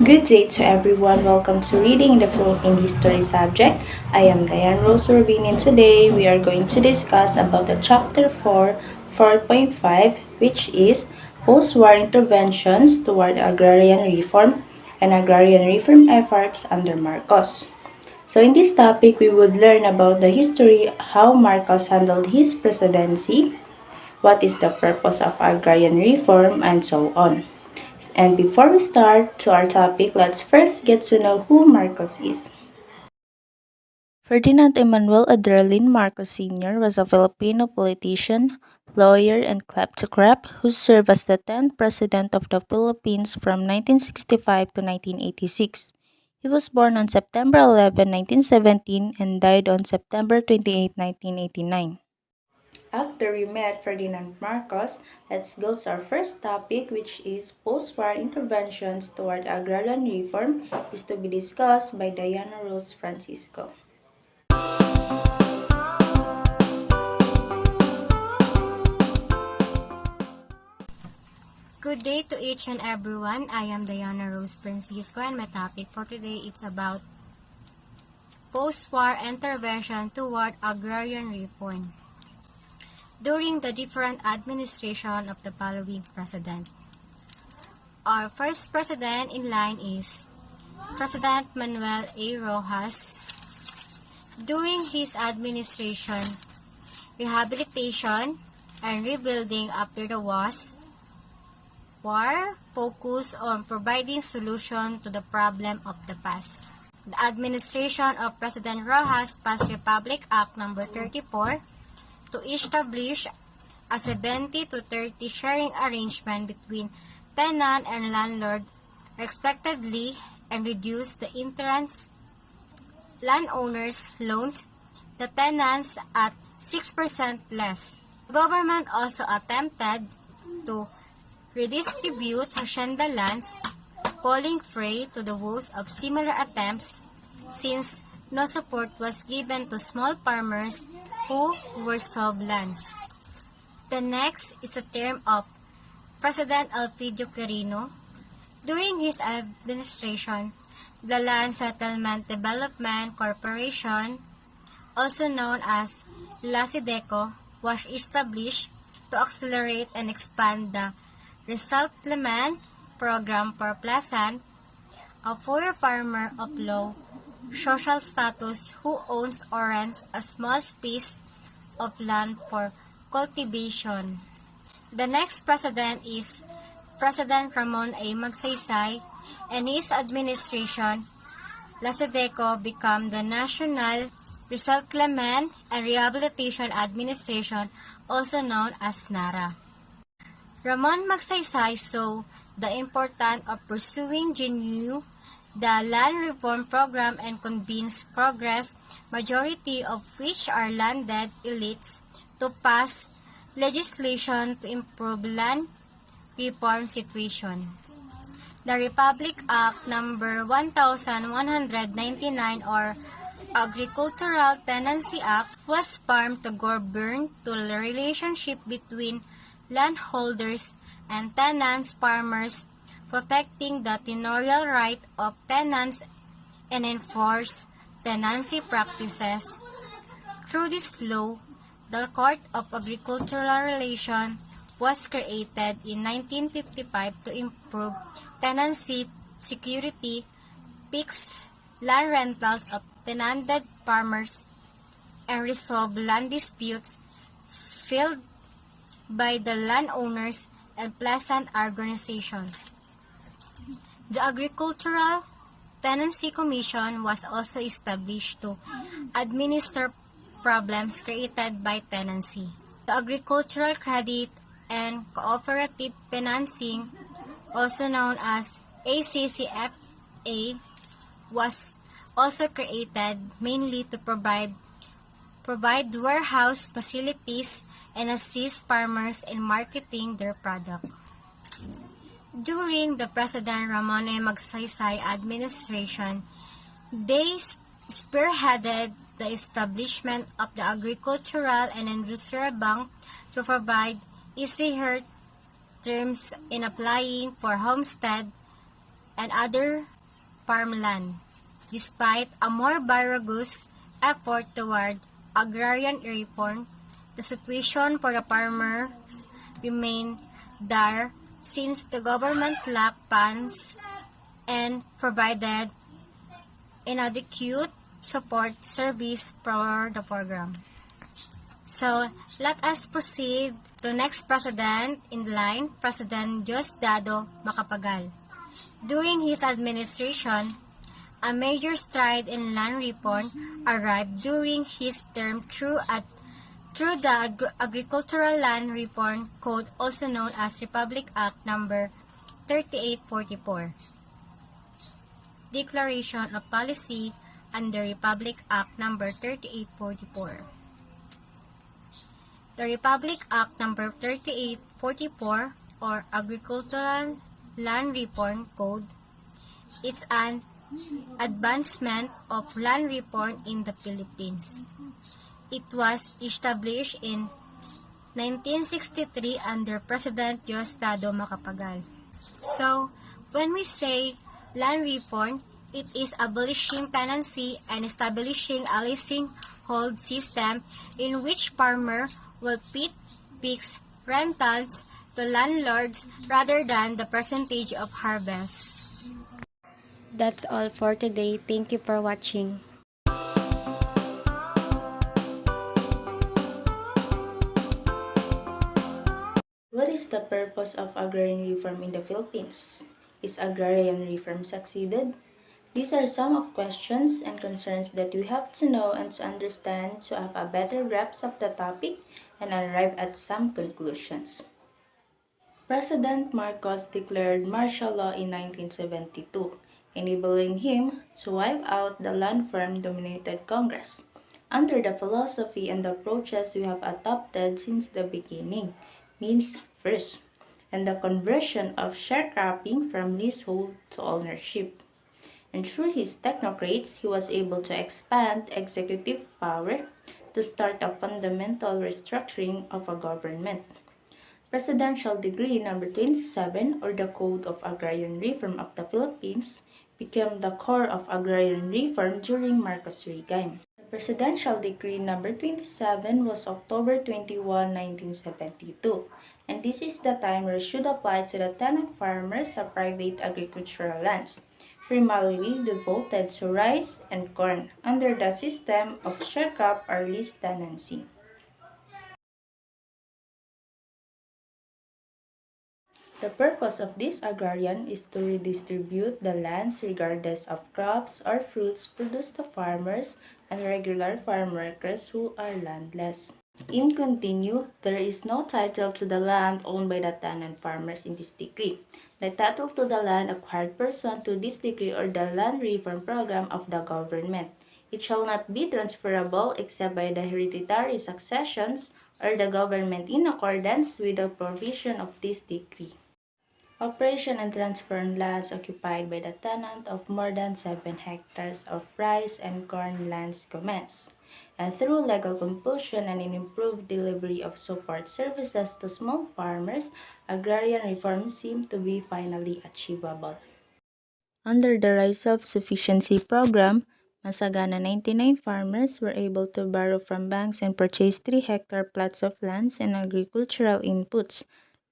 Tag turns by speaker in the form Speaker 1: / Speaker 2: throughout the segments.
Speaker 1: Good day to everyone. Welcome to Reading the Philippine History subject. I am Diane Rose Rubin, and today we are going to discuss about the chapter 4, 4.5, which is post-war interventions toward agrarian reform and agrarian reform efforts under Marcos. So in this topic, we would learn about the history, how Marcos handled his presidency, what is the purpose of agrarian reform, and so on. And before we start to our topic, let's first get to know who Marcos is. Ferdinand Emmanuel Adralin Marcos Sr. was a Filipino politician, lawyer, and kleptocrat who served as the 10th President of the Philippines from 1965 to 1986. He was born on September 11, 1917 and died on September 28, 1989. After we met Ferdinand Marcos, let's go to our first topic, which is post-war interventions toward agrarian reform, is to be discussed by Diana Rose Francisco.
Speaker 2: Good day to each and everyone. I am Diana Rose Francisco, and my topic for today is about post-war intervention toward agrarian reform during the different administration of the following president. Our first president in line is President Manuel A. Rojas. During his administration, rehabilitation and rebuilding after the war focused on providing solution to the problem of the past. The administration of President Rojas passed Republic Act No. 34 to establish a 70 to 30 sharing arrangement between tenant and landlord respectively and reduce the interest landowners' loans the tenants at 6% less. The government also attempted to redistribute hacienda lands, falling prey to the woes of similar attempts since no support was given to small farmers who were sold lands. The next is the term of President Elpidio Quirino. During his administration, the Land Settlement Development Corporation, also known as LASIDECO, was established to accelerate and expand the resettlement program for Pleasant, a poor farmer of low social status who owns or rents a small space of land for cultivation. The next president is President Ramon A. Magsaysay, and his administration, LASIDECO became the National Resettlement and Rehabilitation Administration, also known as NARA. Ramon Magsaysay saw the importance of pursuing genuine the land reform program and convinced progress, majority of which are landed elites, to pass legislation to improve land reform situation. The Republic Act No. 1199 or Agricultural Tenancy Act was formed to govern the relationship between landholders and tenants, farmers, protecting the tenurial right of tenants and enforce tenancy practices. Through this law, the Court of Agricultural Relations was created in 1955 to improve tenancy security, fix land rentals of tenanted farmers, and resolve land disputes filed by the landowners and peasant organization. The Agricultural Tenancy Commission was also established to administer problems created by tenancy. The Agricultural Credit and Cooperative Financing, also known as ACCFA, was also created mainly to provide warehouse facilities and assist farmers in marketing their product. During the President Ramon A. Magsaysay administration, they spearheaded the establishment of the Agricultural and Industrial Bank to provide easier terms in applying for homestead and other farmland, despite a more vigorous effort toward agrarian reform. The situation for the farmers remained dire since the government lacked funds and provided inadequate support service for the program. So, let us proceed to next president in line, President Diosdado Macapagal. During his administration, a major stride in land reform arrived during his term through the Agricultural Land Reform Code, also known as Republic Act Number 3844. Declaration of Policy under Republic Act Number 3844. The Republic Act Number 3844 or Agricultural Land Reform Code is an advancement of land reform in the Philippines. It was established in 1963 under President Diosdado Macapagal. So, when we say land reform, it is abolishing tenancy and establishing a leasing-hold system in which farmer will pay fixed rentals to landlords rather than the percentage of harvest. That's all for today. Thank you for watching.
Speaker 1: What is the purpose of agrarian reform in the Philippines? Is agrarian reform succeeded? These are some of questions and concerns that we have to know and to understand to have a better grasp of the topic and arrive at some conclusions. President Marcos declared martial law in 1972, enabling him to wipe out the land farm-dominated Congress. Under the philosophy and approaches we have adopted since the beginning, means first, and the conversion of sharecropping from leasehold to ownership. And through his technocrats, he was able to expand executive power to start a fundamental restructuring of a government. Presidential Decree Number 27 or the Code of Agrarian Reform of the Philippines became the core of agrarian reform during Marcos' reign. The Presidential Decree Number 27 was October 21, 1972, and this is the time where it should apply to the tenant farmers of private agricultural lands, primarily devoted to rice and corn under the system of sharecrop or lease tenancy. The purpose of this agrarian is to redistribute the lands regardless of crops or fruits produced to farmers and regular farm workers who are landless. In continue, there is no title to the land owned by the tenant farmers in this decree. The title to the land acquired pursuant to this decree or the land reform program of the government. It shall not be transferable except by the hereditary successions or the government in accordance with the provision of this decree. Operation and transfer on lands occupied by the tenant of more than 7 hectares of rice and corn lands commence, and through legal compulsion and an improved delivery of support services to small farmers, agrarian reform seemed to be finally achievable. Under the Rice Self-Sufficiency Program, Masagana 99 farmers were able to borrow from banks and purchase 3-hectare plots of lands and agricultural inputs.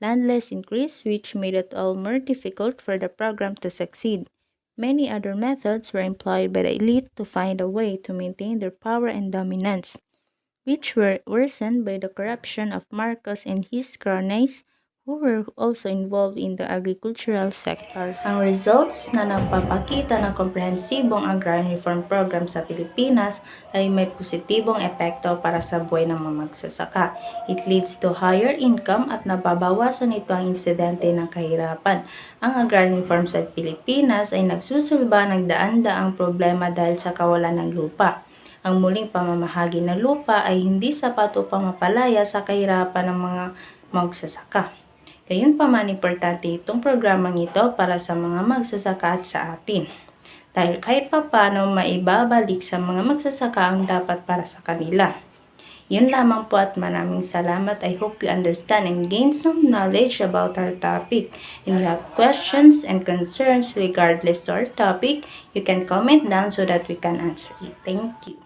Speaker 1: Landless increased, which made it all more difficult for the program to succeed. Many other methods were employed by the elite to find a way to maintain their power and dominance, which were worsened by the corruption of Marcos and his cronies who were also involved in the agricultural sector. Ang results na nagpapakita ng komprehensibong agrarian reform program sa Pilipinas ay may positibong epekto para sa buhay ng mga magsasaka. It leads to higher income at nababawasan ito ang insidente ng kahirapan. Ang agrarian reform sa Pilipinas ay nagsusulba ng daan-daang problema dahil sa kawalan ng lupa. Ang muling pamamahagi ng lupa ay hindi sapat upang mapalaya sa kahirapan ng mga magsasaka. Gayunpaman, importante itong programang ito para sa mga magsasaka at sa atin. Dahil kahit papano maibabalik sa mga magsasaka ang dapat para sa kanila. Yun lamang po at maraming salamat. I hope you understand and gain some knowledge about our topic. And you have questions and concerns regardless to our topic, you can comment down so that we can answer it. Thank you.